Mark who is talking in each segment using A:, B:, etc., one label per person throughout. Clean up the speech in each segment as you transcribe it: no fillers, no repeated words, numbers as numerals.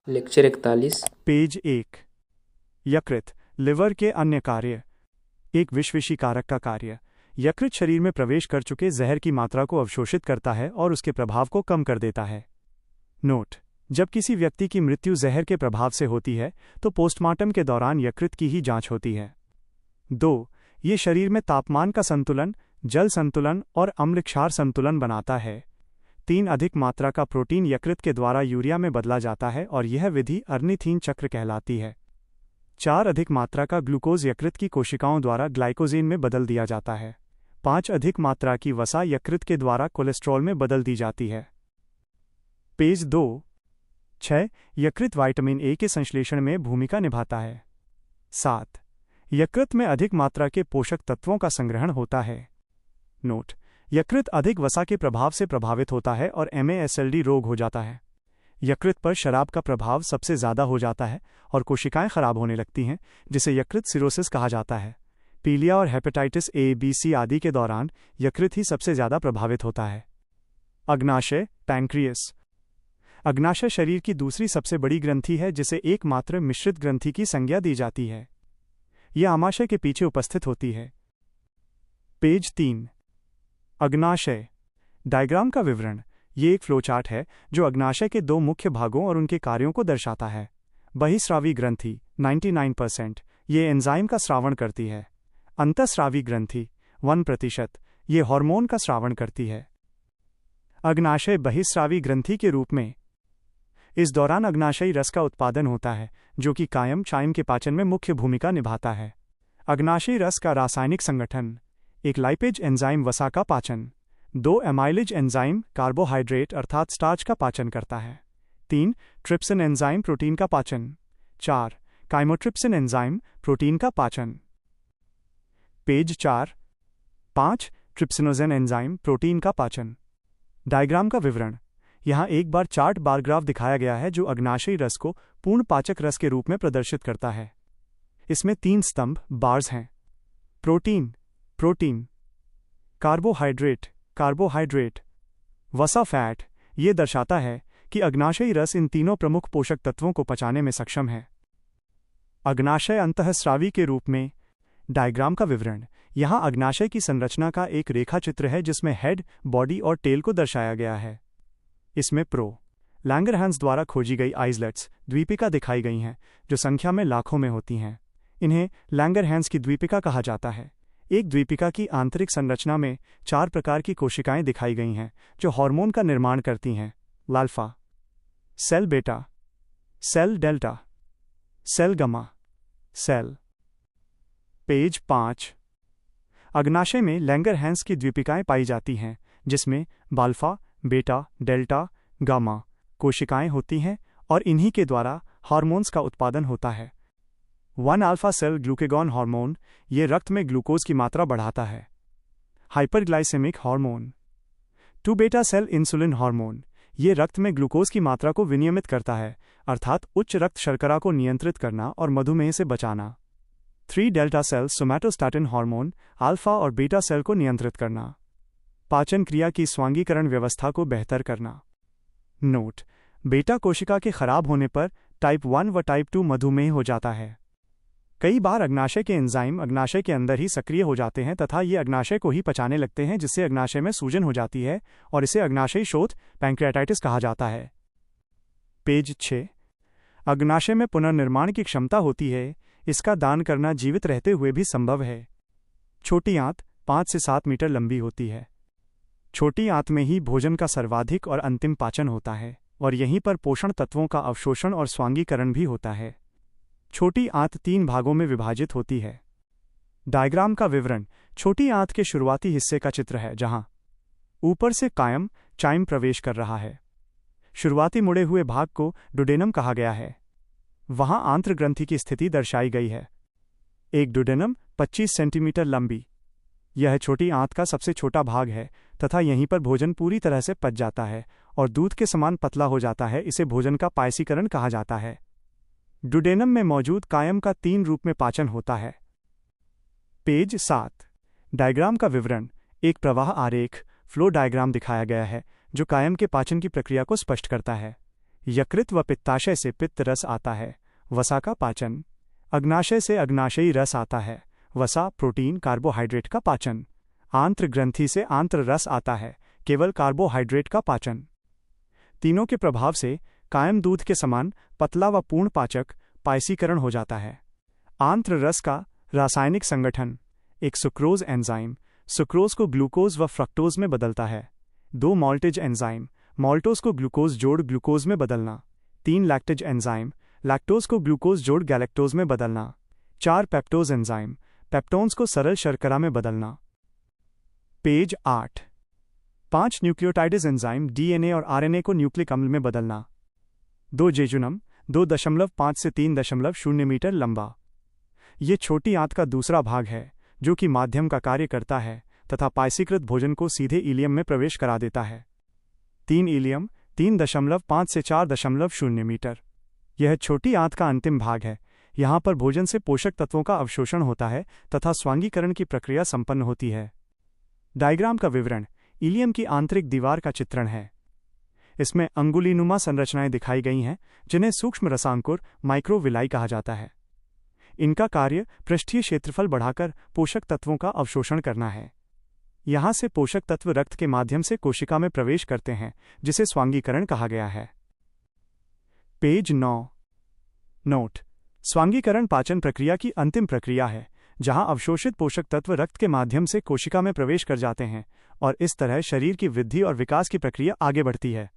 A: Lecture 41।
B: Page 1। यकृत, liver के अन्य कार्य। एक विषविषीकारक का कार्य। यकृत शरीर में प्रवेश कर चुके जहर की मात्रा को अवशोषित करता है और उसके प्रभाव को कम कर देता है। नोट: जब किसी व्यक्ति की मृत्यु जहर के प्रभाव से होती है तो पोस्टमार्टम के दौरान यकृत की ही जांच होती है। 2. ये शरीर में तापमान का संतुलन, जल संतुलन और अम्ल क्षार संतुलन बनाता है। 3. अधिक मात्रा का प्रोटीन यकृत के द्वारा यूरिया में बदला जाता है और यह विधि अर्निथीन चक्र कहलाती है। 4. अधिक मात्रा का ग्लूकोज यकृत की कोशिकाओं द्वारा ग्लाइकोजेन में बदल दिया जाता है। 5. अधिक मात्रा की वसा यकृत के द्वारा कोलेस्ट्रॉल में बदल दी जाती है। पेज 2। 6. यकृत विटामिन ए के संश्लेषण में भूमिका निभाता है। 7. यकृत में अधिक मात्रा के पोषक तत्वों का संग्रहण होता है। नोट: यकृत अधिक वसा के प्रभाव से प्रभावित होता है और MASLD रोग हो जाता है। यकृत पर शराब का प्रभाव सबसे ज़्यादा हो जाता है और कोशिकाएं खराब होने लगती हैं, जिसे यकृत सिरोसिस कहा जाता है। पीलिया और हेपेटाइटिस A, B, C आदि के दौरान यकृत ही सबसे ज़्यादा प्रभावित होता है। अग्नाशय, पैंक्रियस। अग्नाशय शरीर की दूसरी सबसे बड़ी ग्रंथि है जिसे एकमात्र मिश्रित ग्रंथि की संज्ञा दी जाती है। यह आमाशय के पीछे उपस्थित होती है। पेज 3। अग्नाशय डायग्राम का विवरण। ये एक फ्लोचार्ट है जो अग्नाशय के दो मुख्य भागों और उनके कार्यों को दर्शाता है। बहिस्रावी ग्रंथि 99%, ये एंजाइम का स्रावण करती है। अंतःस्रावी ग्रंथि 1%, ये हार्मोन का स्रावण करती है। अग्नाशय बहिस्रावी ग्रंथि के रूप में इस दौरान अग्नाशयी रस का उत्पादन होता है, जो कि कायम चाइम के पाचन में मुख्य भूमिका निभाता है। अग्नाशयी रस का रासायनिक संगठन: एक लाइपेज एंजाइम वसा का पाचन। 2 एमाइलेज एंजाइम कार्बोहाइड्रेट अर्थात स्टार्च का पाचन करता है। 3 ट्रिप्सिन एंजाइम प्रोटीन का पाचन। 4 काइमोट्रिप्सिन एंजाइम प्रोटीन का पाचन। पेज 4। 5 ट्रिप्सिनोजेन एंजाइम प्रोटीन का पाचन। डायग्राम का विवरण। यहाँ एक बार चार्ट बार ग्राफ दिखाया गया है जो अग्नाशयी रस को पूर्ण पाचक रस के रूप में प्रदर्शित करता है। इसमें 3 स्तंभ बार्स हैं: प्रोटीन, प्रोटीन, कार्बोहाइड्रेट, कार्बोहाइड्रेट, वसा फैट। ये दर्शाता है कि अग्नाशयी रस इन तीनों प्रमुख पोषक तत्वों को पचाने में सक्षम है। अग्नाशय अंतःस्रावी के रूप में। डायग्राम का विवरण। यहाँ अग्नाशय की संरचना का एक रेखा चित्र है जिसमें हेड, बॉडी और टेल को दर्शाया गया है। इसमें लैंगरहैंस द्वारा खोजी गई आइसलेट्स द्वीपिका दिखाई गई हैं, जो संख्या में लाखों में होती हैं। इन्हें लैंगरहैंस की द्वीपिका कहा जाता है। एक द्वीपिका की आंतरिक संरचना में 4 प्रकार की कोशिकाएं दिखाई गई हैं जो हार्मोन का निर्माण करती हैं: alpha, cell beta, cell delta, cell gamma, cell. Page 5। अग्नाशय में लैंगरहैंस की द्वीपिकाएं पाई जाती हैं जिसमें अल्फा, बेटा, डेल्टा, गामा कोशिकाएं होती हैं और इन्हीं के द्वारा हार्मोन्स का उत्पादन होता है। 1 अल्फा सेल ग्लूकेगॉन हार्मोन, ये रक्त में ग्लूकोज की मात्रा बढ़ाता है। Hyperglycaemic hormone. 2 बेटा सेल इंसुलिन हार्मोन, ये रक्त में ग्लूकोज की मात्रा को विनियमित करता है, अर्थात उच्च रक्त शर्करा को नियंत्रित करना और मधुमेह से बचाना। 3 delta cell somatostatin hormone, alpha और बीटा सेल को नियंत्रित करना। पाचन क्रिया की स्वांगीकरण व्यवस्था को बेहतर करना। नोट: बेटा कोशिका के खराब होने पर टाइप 1 व टाइप 2 मधुमेह हो जाता है। कई बार अग्नाशय के एंजाइम अग्नाशय के अंदर ही सक्रिय हो जाते हैं तथा ये अग्नाशय को ही पचाने लगते हैं, जिससे अग्नाशय में सूजन हो जाती है और इसे अग्नाशयी शोथ पैंक्रियाटाइटिस कहा जाता है। पेज 6। अग्नाशय में पुनर्निर्माण की क्षमता होती है। इसका दान करना जीवित रहते हुए भी संभव है। छोटी आंत 5 से 7 मीटर लंबी होती है। छोटी आंत में ही भोजन का सर्वाधिक और अंतिम पाचन होता है और यहीं पर पोषण तत्वों का अवशोषण और स्वांगीकरण भी होता है। छोटी आंत 3 भागों में विभाजित होती है। डायग्राम का विवरण। छोटी आंत के शुरुआती हिस्से का चित्र है जहां ऊपर से कायम चाइम प्रवेश कर रहा है। शुरुआती मुड़े हुए भाग को डुडेनम कहा गया है। वहां आंत्र ग्रंथि की स्थिति दर्शाई गई है। एक डुडेनम 25 सेंटीमीटर लंबी। यह छोटी आंत का सबसे छोटा भाग है तथा यहीं पर भोजन पूरी तरह से पच जाता है और दूध के समान पतला हो जाता है। इसे भोजन का पायसीकरण कहा जाता है। डुडेनम में मौजूद कायम का 3 रूप में पाचन होता है। पेज 7। डायग्राम का विवरण। एक प्रवाह आरेख फ्लो डायग्राम दिखाया गया है जो कायम के पाचन की प्रक्रिया को स्पष्ट करता है। यकृत व पित्ताशय से पित्त रस आता है, वसा का पाचन। अग्नाशय से अग्नाशयी रस आता है, वसा प्रोटीन कार्बोहाइड्रेट का पाचन। आंत्र ग्रंथि से आंत्र रस आता है, केवल कार्बोहाइड्रेट का पाचन। तीनों के प्रभाव से कायम दूध के समान पतला व पूर्ण पाचक पायसीकरण हो जाता है। आंत्र रस का रासायनिक संगठन: एक सुक्रोज एंजाइम सुक्रोज को ग्लूकोज व फ्रक्टोज में बदलता है। 2 मॉल्टेज एंजाइम मॉल्टोज को ग्लूकोज जोड़ ग्लूकोज में बदलना। 3 लैक्टेज एंजाइम लैक्टोज को ग्लूकोज जोड़ गैलेक्टोज में बदलना। 4 पेप्टोज एंजाइम पेप्टोन्स को सरल शर्करा में बदलना। पेज 8। 5 न्यूक्लियोटाइडेज एंजाइम डीएनए और आरएनए को न्यूक्लिक अम्ल में बदलना। 2 जेजुनम 2.5 से 3.0 मीटर लंबा। ये छोटी आंत का दूसरा भाग है जो कि माध्यम का कार्य करता है तथा पायसीकृत भोजन को सीधे इलियम में प्रवेश करा देता है। 3 इलियम 3.5 से 4.0 मीटर। यह छोटी आंत का अंतिम भाग है। यहाँ पर भोजन से पोषक तत्वों का अवशोषण होता है तथा स्वांगीकरण की प्रक्रिया संपन्न होती है। डायग्राम का विवरण इलियम की आंतरिक दीवार का चित्रण है। इसमें अंगुलीनुमा संरचनाएं दिखाई गई हैं जिन्हें सूक्ष्म रसांकुर माइक्रोविलाई कहा जाता है। इनका कार्य पृष्ठीय क्षेत्रफल बढ़ाकर पोषक तत्वों का अवशोषण करना है। यहाँ से पोषक तत्व रक्त के माध्यम से कोशिका में प्रवेश करते हैं जिसे स्वांगीकरण कहा गया है। पेज 9। नोट: स्वांगीकरण पाचन प्रक्रिया की अंतिम प्रक्रिया है जहां अवशोषित पोषक तत्व रक्त के माध्यम से कोशिका में प्रवेश कर जाते हैं और इस तरह शरीर की वृद्धि और विकास की प्रक्रिया आगे बढ़ती है।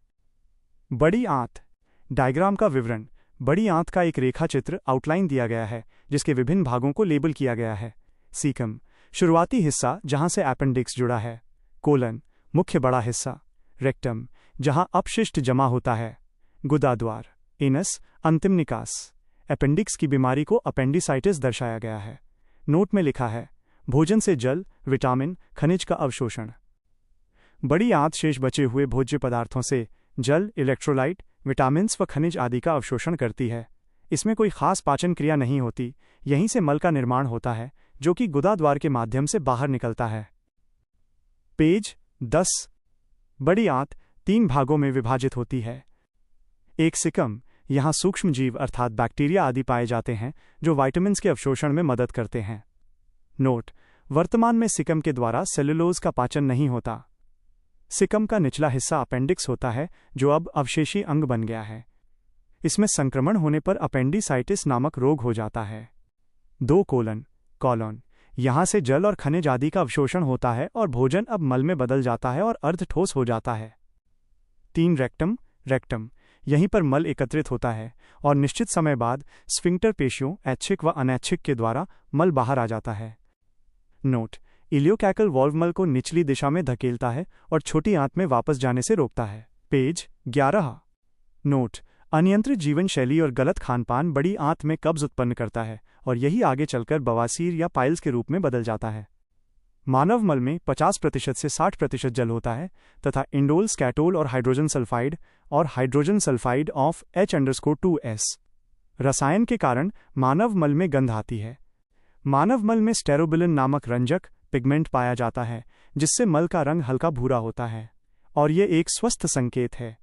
B: बड़ी आंत डायग्राम का विवरण: बड़ी आंत का एक रेखा चित्र आउटलाइन दिया गया है जिसके विभिन्न भागों को लेबल किया गया है। सीकम शुरुआती हिस्सा जहां से अपेंडिक्स जुड़ा है। कोलन मुख्य बड़ा हिस्सा। रेक्टम जहां अपशिष्ट जमा होता है। गुदाद्वार। एनस अंतिम निकास। अपेंडिक्स की बीमारी को अपेंडिसाइटिस दर्शाया गया है। नोट में लिखा है: भोजन से जल, विटामिन, खनिज का अवशोषण। बड़ी आंत शेष बचे हुए भोज्य पदार्थों से जल, इलेक्ट्रोलाइट, विटामिन्स व खनिज आदि का अवशोषण करती है। इसमें कोई खास पाचन क्रिया नहीं होती, यहीं से मल का निर्माण होता है जो कि गुदाद्वार के माध्यम से बाहर निकलता है। पेज 10। बड़ी आंत 3 भागों में विभाजित होती है। एक सिकम, यहाँ सूक्ष्म जीव अर्थात बैक्टीरिया आदि पाए जाते हैं जो विटामिन्स के अवशोषण में मदद करते हैं। नोट: वर्तमान में सिकम के द्वारा सेलुलोज का पाचन नहीं होता। सिकम का निचला हिस्सा अपेंडिक्स होता है जो अब अवशेषी अंग बन गया है। इसमें संक्रमण होने पर अपेंडिसाइटिस नामक रोग हो जाता है। 2 कॉलन यहाँ से जल और खनिज आदि का अवशोषण होता है और भोजन अब मल में बदल जाता है और अर्ध ठोस हो जाता है। 3 रेक्टम यहीं पर मल एकत्रित होता है और निश्चित समय बाद स्फिंक्टर पेशियों ऐच्छिक व अनैच्छिक के द्वारा मल बाहर आ जाता है। नोट: इलियोकैकल वाल्व मल को निचली दिशा में धकेलता है और छोटी आंत में वापस जाने से रोकता है। पेज 11। नोट: अनियंत्रित जीवन शैली और गलत खानपान बड़ी आंत में कब्ज उत्पन्न करता है और यही आगे चलकर बवासीर या पाइल्स के रूप में बदल जाता है। मानव मल में 50% से 60% जल होता है तथा इंडोल, स्कैटोल और हाइड्रोजन सल्फाइड ऑफ H_2S रसायन के कारण मानव मल में गंध आती है। मानव मल में स्टेरोबिलिन नामक रंजक पिगमेंट पाया जाता है जिससे मल का रंग हल्का भूरा होता है और ये एक स्वस्थ संकेत है।